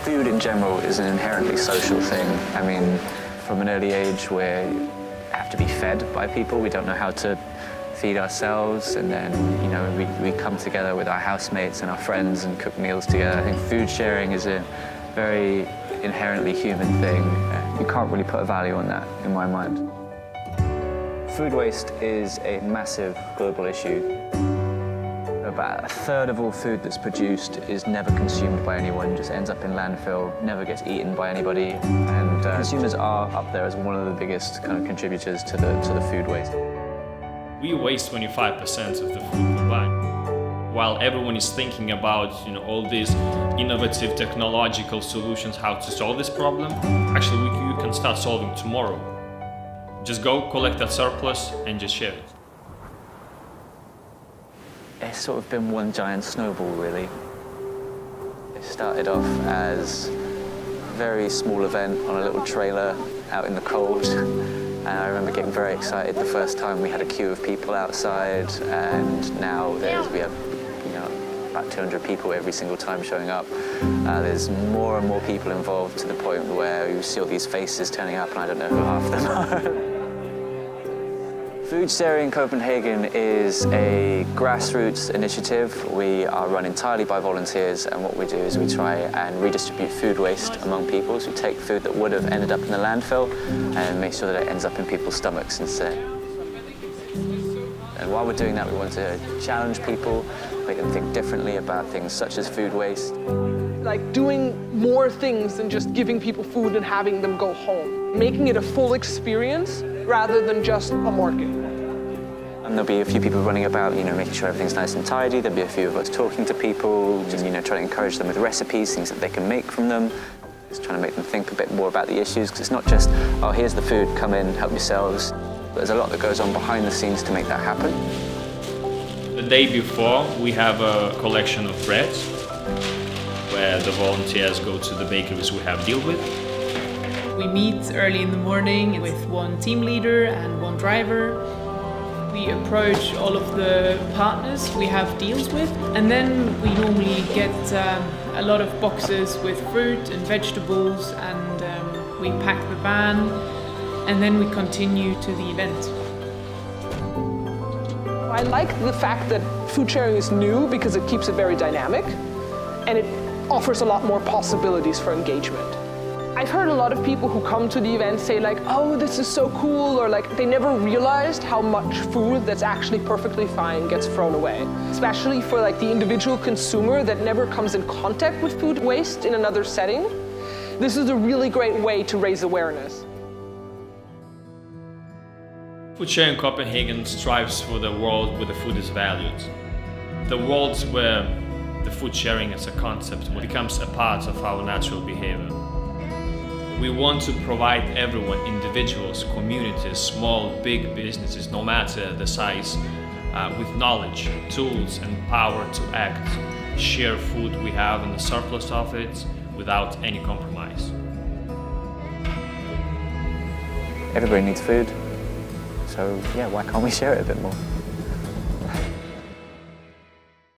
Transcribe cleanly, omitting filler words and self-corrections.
Food in general is an inherently social thing. I mean, from an early age we have to be fed by people. We don't know how to feed ourselves, and then, you know, we come together with our housemates and our friends and cook meals together. I think food sharing is a very inherently human thing. You can't really put a value on that in my mind. Food waste is a massive global issue. About a third of all food that's produced is never consumed by anyone, just ends up in landfill, never gets eaten by anybody, and consumers are up there as one of the biggest kind of contributors to the food waste. We waste 25% of the food we buy. While everyone is thinking about, you know, all these innovative technological solutions how to solve this problem, actually you can start solving tomorrow. Just go collect that surplus and just share it. It's sort of been one giant snowball, really. It started off as a very small event on a little trailer out in the cold. And I remember getting very excited the first time we had a queue of people outside, and now we have, you know, about 200 people every single time showing up. There's more and more people involved, to the point where you see all these faces turning up and I don't know who half of them are. Foodsharing Copenhagen is a grassroots initiative. We are run entirely by volunteers, and what we do is we try and redistribute food waste among people. So we take food that would have ended up in the landfill and make sure that it ends up in people's stomachs instead. And while we're doing that, we want to challenge people, make them think differently about things such as food waste. Like doing more things than just giving people food and having them go home. Making it a full experience rather than just a market. And there'll be a few people running about, you know, making sure everything's nice and tidy. There'll be a few of us talking to people, just, you know, trying to encourage them with recipes, things that they can make from them. Just trying to make them think a bit more about the issues, because it's not just, oh, here's the food, come in, help yourselves. There's a lot that goes on behind the scenes to make that happen. The day before, we have a collection of breads, where the volunteers go to the bakeries we have deal with. We meet early in the morning with one team leader and one driver. We approach all of the partners we have deals with, and then we normally get a lot of boxes with fruit and vegetables, and we pack the van, and then we continue to the event. I like the fact that food sharing is new because it keeps it very dynamic, and it offers a lot more possibilities for engagement. I've heard a lot of people who come to the event say like, oh, this is so cool, or like they never realized how much food that's actually perfectly fine gets thrown away. Especially for like the individual consumer that never comes in contact with food waste in another setting. This is a really great way to raise awareness. Foodsharing Copenhagen strives for the world where the food is valued. The world where the food sharing as a concept becomes a part of our natural behavior. We want to provide everyone, individuals, communities, small, big businesses, no matter the size, with knowledge, tools and power to act, share food we have and the surplus of it without any compromise. Everybody needs food, so yeah, why can't we share it a bit more?